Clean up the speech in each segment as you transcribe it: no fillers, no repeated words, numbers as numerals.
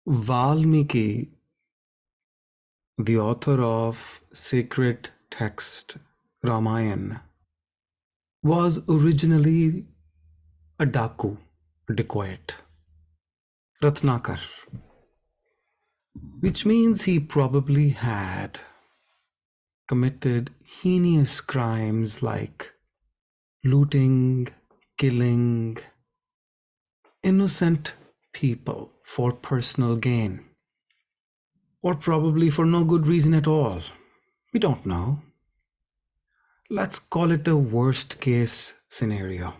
Valmiki, the author of sacred text Ramayana, was originally a daku, a dacoit, Ratnakar, which means he probably had committed heinous crimes like looting, killing innocent people for personal gain, or probably for no good reason at all. We don't know. Let's call it a worst case scenario.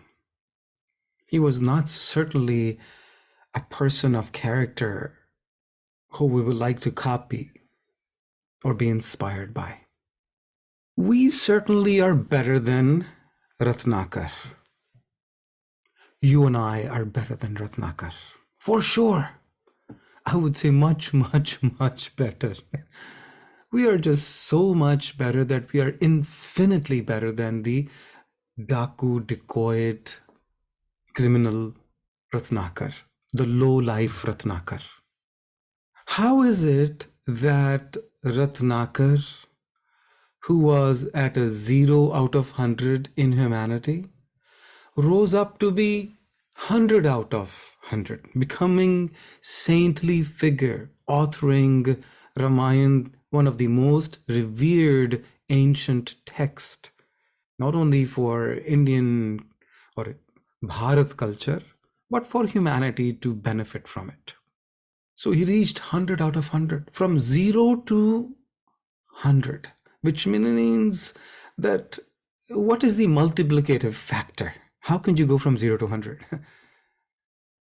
He was not certainly a person of character who we would like to copy or be inspired by. We certainly are better than Ratnakar. You and I are better than Ratnakar. For sure. I would say much, much, much better. We are just so much better that we are infinitely better than the Daku, dacoit, criminal Ratnakar, the low-life Ratnakar. How is it that Ratnakar, who was at a 0 out of 100 in humanity, rose up to be 100 out of 100, becoming saintly figure, authoring Ramayana, one of the most revered ancient texts, not only for Indian or Bharat culture, but for humanity to benefit from it. So he reached 100 out of 100, from 0 to 100, which means that what is the multiplicative factor? How can you go from 0 to 100?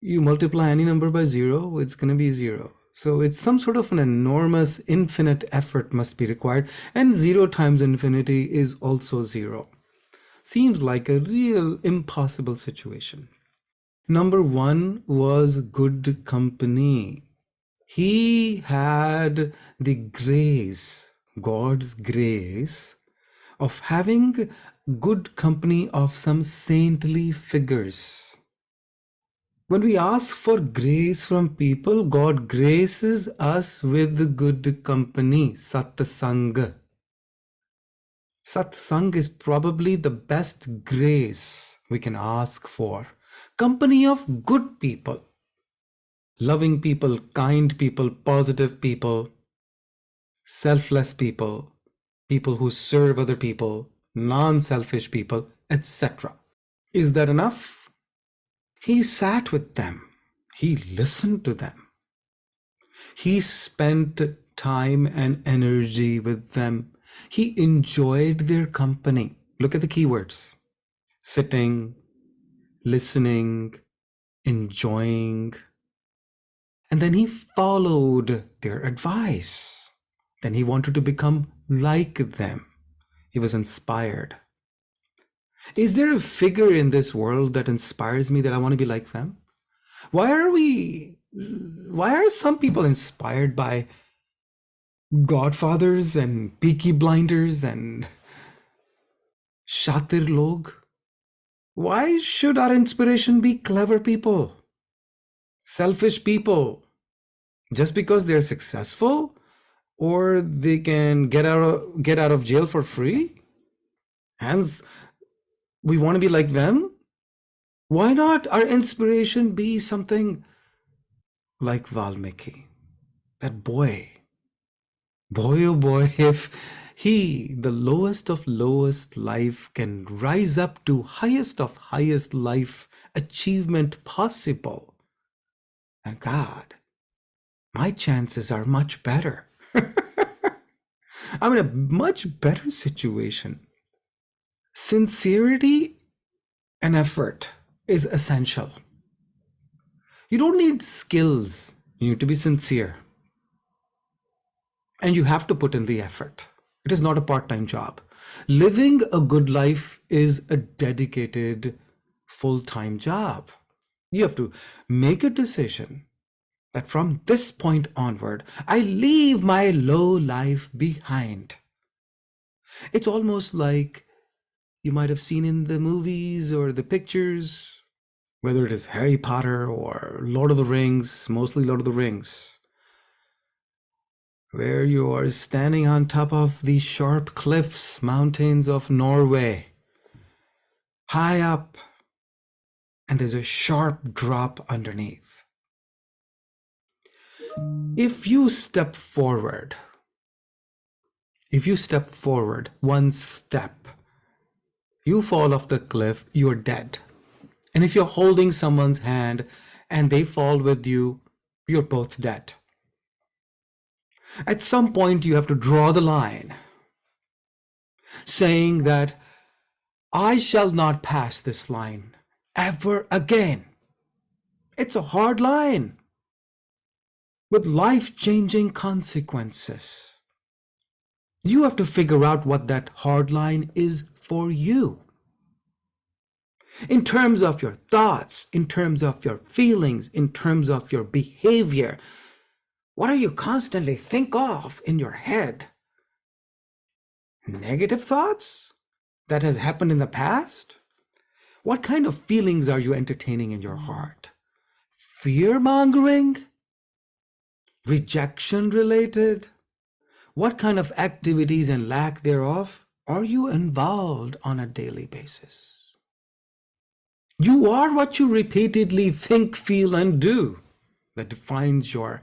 You multiply any number by 0, it's going to be 0. So it's some sort of an enormous infinite effort must be required, and 0 times infinity is also 0. Seems like a real impossible situation. Number 1 was good company. He had the grace, God's grace, of having good company of some saintly figures. When we ask for grace from people, God graces us with good company, satsang. Satsang is probably the best grace we can ask for. Company of good people, loving people, kind people, positive people, selfless people, people who serve other people, non-selfish people, etc. Is that enough? He sat with them. He listened to them. He spent time and energy with them. He enjoyed their company. Look at the keywords: sitting, listening, enjoying. And then he followed their advice. Then he wanted to become like them. He was inspired. Is there a figure in this world that inspires me that I want to be like them? Why are some people inspired by Godfathers and Peaky Blinders and Shatir Log? Why should our inspiration be clever people, selfish people, just because they're successful or they can get out of jail for free? Hence, we want to be like them? Why not our inspiration be something like Valmiki? That boy, oh boy, if he, the lowest of lowest life, can rise up to highest of highest life achievement possible, and God, my chances are much better. I'm in a much better situation. Sincerity and effort is essential. You don't need skills. You need to be sincere. And you have to put in the effort. It is not a part-time job. Living a good life is a dedicated full-time job. You have to make a decision that from this point onward, I leave my low life behind. It's almost like you might have seen in the movies or the pictures, whether it is Harry Potter or Lord of the Rings, mostly Lord of the Rings. where you are standing on top of the sharp cliffs, mountains of Norway, high up, and there's a sharp drop underneath. If you step forward one step, you fall off the cliff, you're dead. And if you're holding someone's hand and they fall with you, you're both dead. At some point, you have to draw the line, saying that I shall not pass this line ever again. It's a hard line with life-changing consequences. You have to figure out what that hard line is for you. In terms of your thoughts, in terms of your feelings, in terms of your behavior, what are you constantly think of in your head? Negative thoughts that has happened in the past? What kind of feelings are you entertaining in your heart? Fear-mongering? Rejection related? What kind of activities and lack thereof are you involved on a daily basis? You are what you repeatedly think, feel, and do that defines your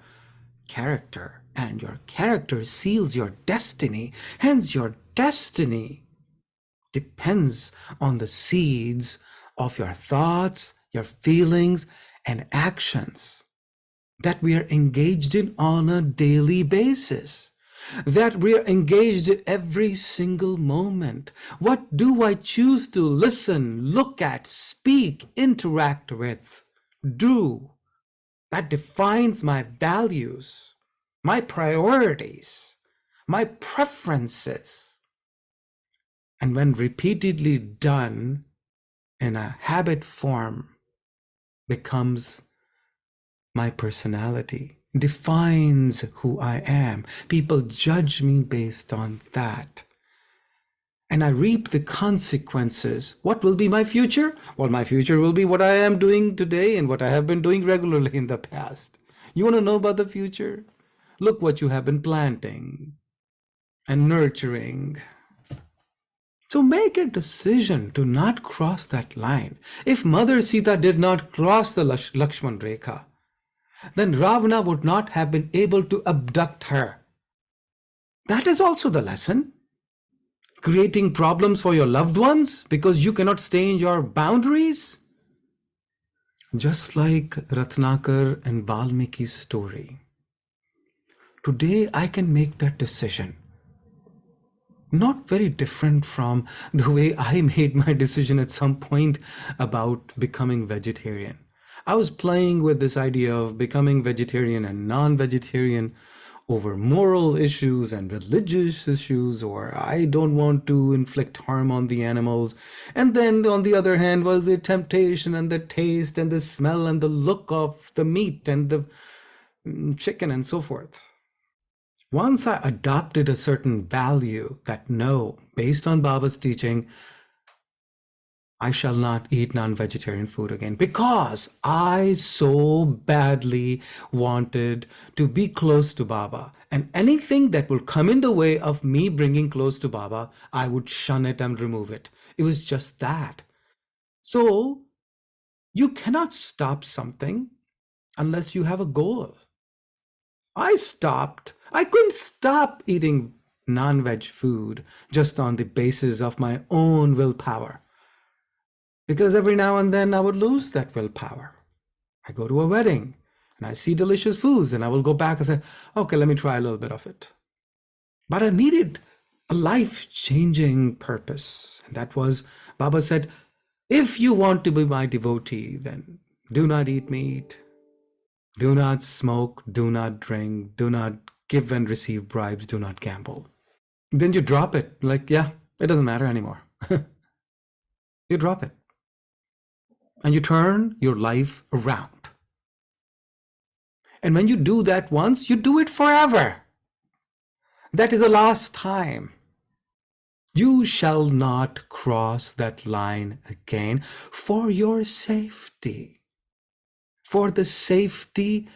character, and your character seals your destiny. Hence, your destiny depends on the seeds of your thoughts, your feelings, and actions that we are engaged in on a daily basis, that we are engaged in every single moment. What do I choose to listen, look at, speak, interact with, do? That defines my values, my priorities, my preferences. And when repeatedly done in a habit form, becomes my personality, defines who I am. People judge me based on that. And I reap the consequences. What will be my future? Well, my future will be what I am doing today and what I have been doing regularly in the past. You want to know about the future? Look what you have been planting and nurturing. So make a decision to not cross that line. If Mother Sita did not cross the Lakshman Rekha, then Ravana would not have been able to abduct her. That is also the lesson. Creating problems for your loved ones because you cannot stay in your boundaries. Just like Ratnakar and Valmiki's story. Today I can make that decision. Not very different from the way I made my decision at some point about becoming vegetarian. I was playing with this idea of becoming vegetarian and non-vegetarian over moral issues and religious issues, or I don't want to inflict harm on the animals. And then on the other hand was the temptation and the taste and the smell and the look of the meat and the chicken and so forth. Once I adopted a certain value that no, based on Baba's teaching, I shall not eat non-vegetarian food again because I so badly wanted to be close to Baba. And anything that will come in the way of me bringing close to Baba, I would shun it and remove it. It was just that. So you cannot stop something unless you have a goal. I couldn't stop eating non-veg food just on the basis of my own willpower. Because every now and then I would lose that willpower. I go to a wedding and I see delicious foods and I will go back and say, okay, let me try a little bit of it. But I needed a life-changing purpose. And that was, Baba said, if you want to be my devotee, then do not eat meat, do not smoke, do not drink, do not give and receive bribes, do not gamble. Then you drop it. Like, yeah, it doesn't matter anymore. You drop it. And you turn your life around. And when you do that once, you do it forever. That is the last time. You shall not cross that line again for your safety, for the safety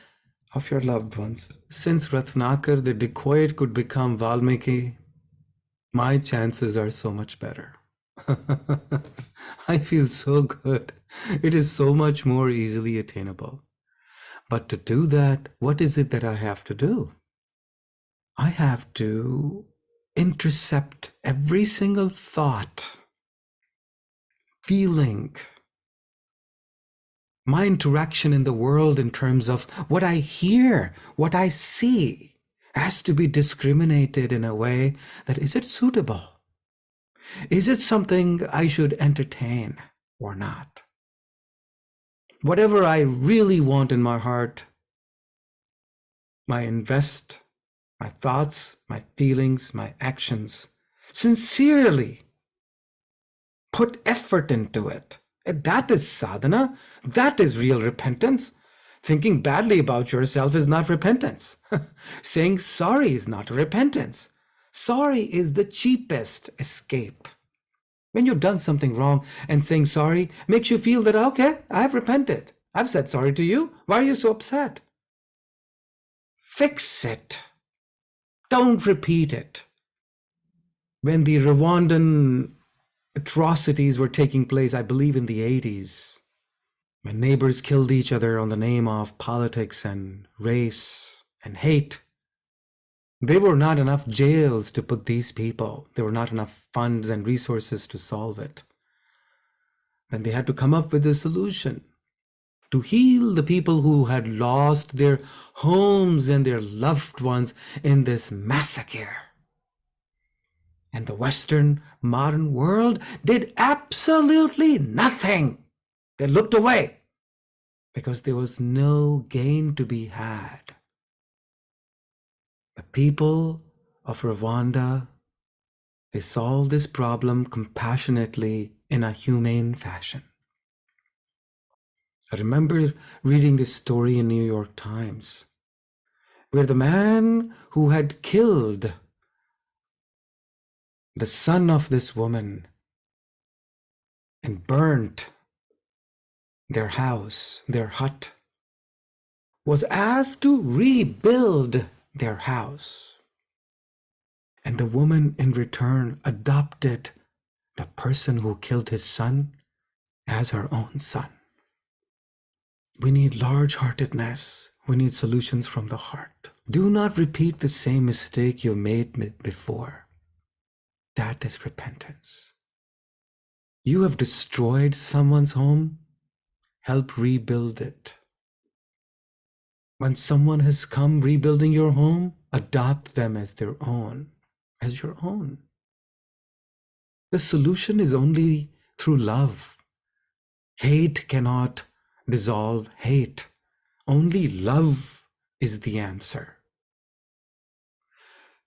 of your loved ones. Since Ratnakar, the dacoit, could become Valmiki, my chances are so much better. I feel so good. It is so much more easily attainable. But to do that, what is it that I have to do? I have to intercept every single thought, feeling, my interaction in the world in terms of what I hear, what I see, has to be discriminated in a way that is it suitable? Is it something I should entertain or not? Whatever I really want in my heart, I invest my thoughts, my feelings, my actions, sincerely put effort into it. And that is sadhana. That is real repentance. Thinking badly about yourself is not repentance. Saying sorry is not repentance. Sorry is the cheapest escape. When you've done something wrong and saying sorry makes you feel that, okay, I've repented. I've said sorry to you. Why are you so upset? Fix it. Don't repeat it. When the Rwandan atrocities were taking place, I believe in the 80s, when neighbors killed each other on the name of politics and race and hate, there were not enough jails to put these people. There were not enough funds and resources to solve it. Then they had to come up with a solution to heal the people who had lost their homes and their loved ones in this massacre. And the Western modern world did absolutely nothing. They looked away because there was no gain to be had. The people of Rwanda, they solved this problem compassionately in a humane fashion. I remember reading this story in New York Times, where the man who had killed the son of this woman and burnt their house, their hut, was asked to rebuild their house. And the woman in return adopted the person who killed his son as her own son. We need large-heartedness. We need solutions from the heart. Do not repeat the same mistake you made before. That is repentance. You have destroyed someone's home. Help rebuild it. When someone has come rebuilding your home, adopt them as their own, as your own. The solution is only through love. Hate cannot dissolve hate. Only love is the answer.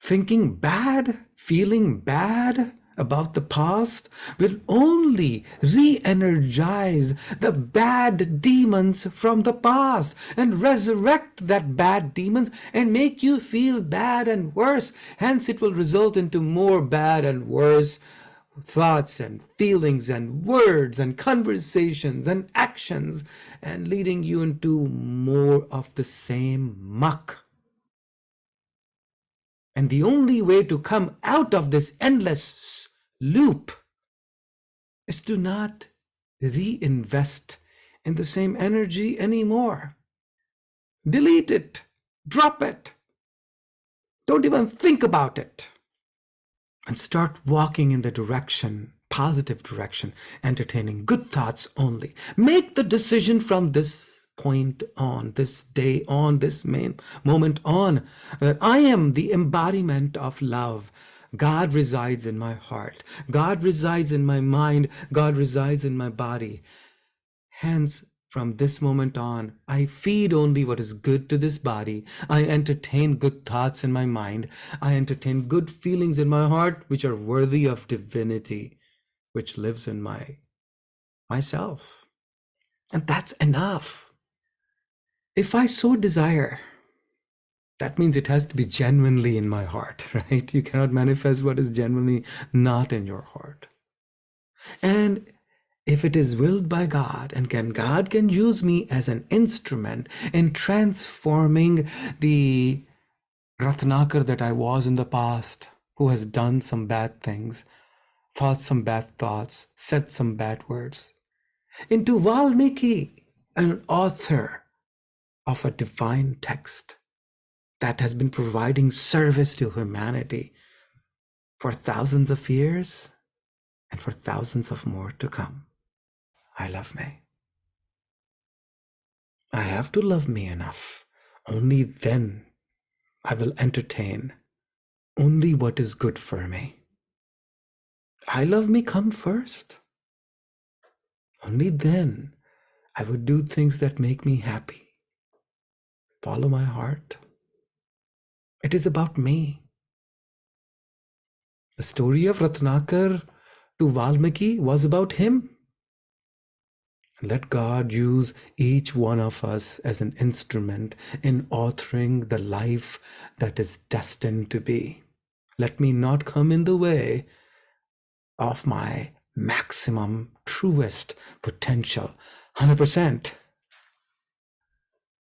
Thinking bad, feeling bad about the past will only re-energize the bad demons from the past and resurrect that bad demons and make you feel bad and worse. Hence, it will result into more bad and worse thoughts and feelings and words and conversations and actions, and leading you into more of the same muck. And the only way to come out of this endless loop is to not reinvest in the same energy anymore. Delete it. Drop it. Don't even think about it. And start walking in the direction, positive direction, entertaining good thoughts only. Make the decision from this point on, this day on, this moment on, that I am the embodiment of love. God resides in my heart. God resides in my mind. God resides in my body. Hence, from this moment on, I feed only what is good to this body. I entertain good thoughts in my mind. I entertain good feelings in my heart, which are worthy of divinity, which lives in myself. And that's enough. If I so desire, that means it has to be genuinely in my heart, right? You cannot manifest what is genuinely not in your heart. And if it is willed by God, and God can use me as an instrument in transforming the Ratnakar that I was in the past, who has done some bad things, thought some bad thoughts, said some bad words, into Valmiki, an author of a divine text that has been providing service to humanity for thousands of years and for thousands of more to come. I love me. I have to love me enough. Only then I will entertain only what is good for me. I love me come first. Only then I would do things that make me happy. Follow my heart. It is about me. The story of Ratnakar to Valmiki was about him. Let God use each one of us as an instrument in authoring the life that is destined to be. Let me not come in the way of my maximum, truest potential, 100%.